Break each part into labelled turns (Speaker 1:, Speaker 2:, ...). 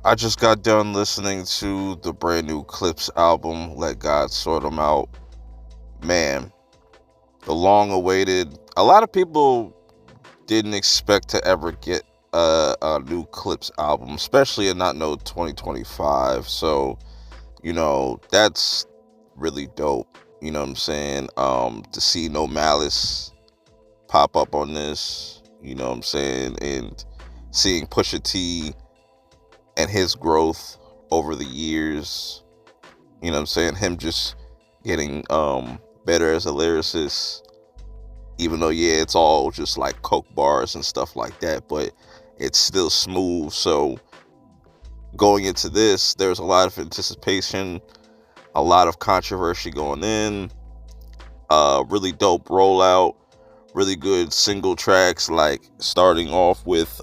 Speaker 1: I just got done listening to the brand new Clipse album, Let God Sort 'Em Out. Man, the long awaited. A lot of people didn't expect to ever get a new Clipse album, especially in not no 2025. So, that's really dope. You know what I'm saying? To see No Malice pop up on this, you know what I'm saying? And seeing Pusha T and his growth over the years, you know what I'm saying? Him just getting better as a lyricist, even though it's all just like coke bars and stuff like that, but it's still smooth. So going into this, there's a lot of anticipation, a lot of controversy going in, really dope rollout, really good single tracks, like starting off with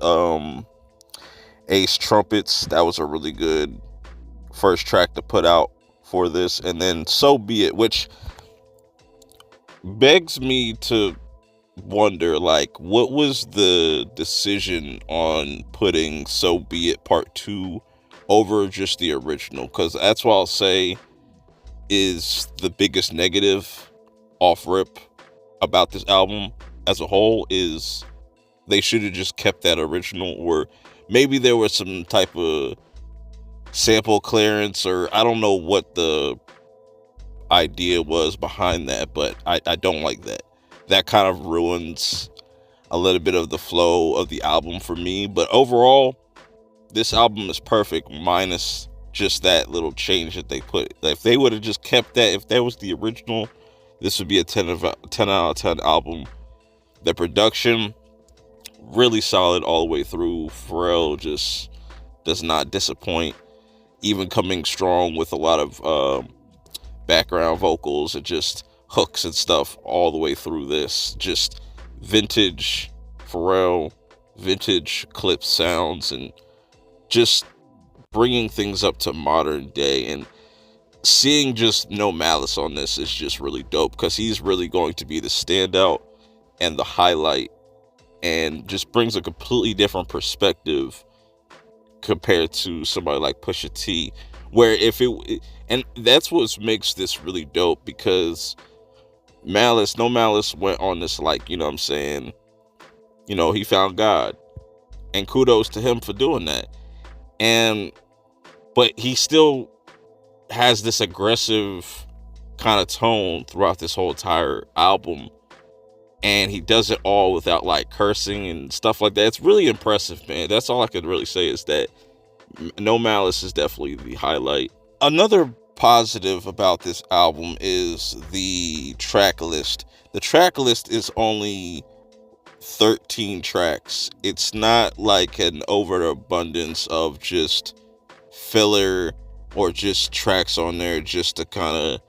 Speaker 1: Ace Trumpets. That was a really good first track to put out for this. And then So Be It, which begs me to wonder, like, what was the decision on putting So Be It Part 2 over just the original? Because that's what I'll say is the biggest negative off rip about this album as a whole, is they should have just kept that original, or maybe there was some type of sample clearance, or I don't know what the idea was behind that, but I don't like that. That kind of ruins a little bit of the flow of the album for me. But overall, this album is perfect, minus just that little change that they put. If they would have just kept that, if that was the original, this would be a 10 out of 10 album. The production, really solid all the way through. Pharrell just does not disappoint, even coming strong with a lot of background vocals and just hooks and stuff all the way through this. Just vintage Pharrell, vintage Clipse sounds, and just bringing things up to modern day. And seeing just No Malice on this is just really dope, because he's really going to be the standout and the highlight, and just brings a completely different perspective compared to somebody like Pusha T, where and that's what makes this really dope, because No Malice went on this, like, you know what I'm saying, he found God, and kudos to him for doing that. And but he still has this aggressive kind of tone throughout this whole entire album, and he does it all without like cursing and stuff like that. It's really impressive, man. That's all I could really say, is that No Malice is definitely the highlight. Another positive about this album is the track list. The track list is only 13 tracks. It's not like an overabundance of just filler or just tracks on there just to kind of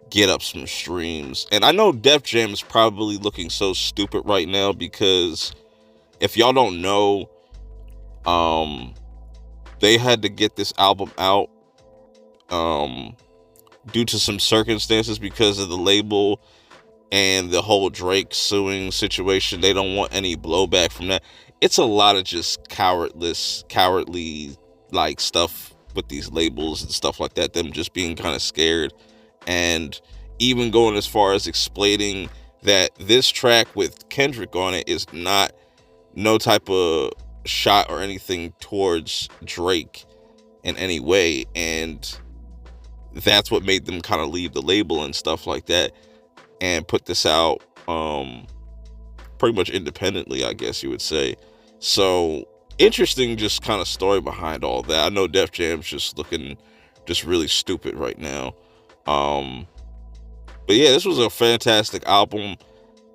Speaker 1: get up some streams. And I know Def Jam is probably looking so stupid right now, because if y'all don't know, they had to get this album out due to some circumstances because of the label and the whole Drake suing situation. They don't want any blowback from that. It's a lot of just cowardly like stuff with these labels and stuff like that, them just being kind of scared, and even going as far as explaining that this track with Kendrick on it is not no type of shot or anything towards Drake in any way. And that's what made them kind of leave the label and stuff like that and put this out pretty much independently, I guess you would say. So interesting, just kind of story behind all that. I know Def Jam's just looking just really stupid right now. But yeah, this was a fantastic album.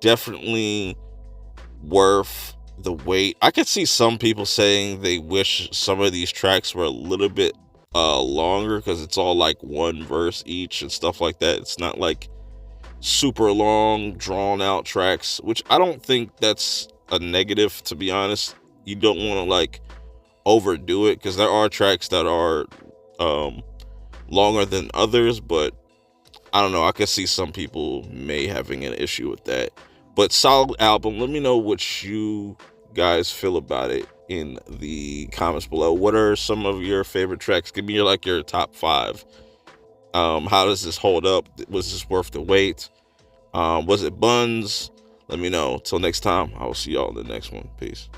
Speaker 1: Definitely worth the wait. I could see some people saying they wish some of these tracks were a little bit longer, because it's all like one verse each and stuff like that. It's not like super long, drawn out tracks, which I don't think that's a negative, to be honest. You don't want to like overdo it, because there are tracks that are longer than others, but I don't know. I could see some people may having an issue with that. But solid album. Let me know what you guys feel about it in the comments below. What are some of your favorite tracks? Give me your top 5. How does this hold up? Was this worth the wait? Was it buns? Let me know. Till next time, I will see y'all in the next one. Peace.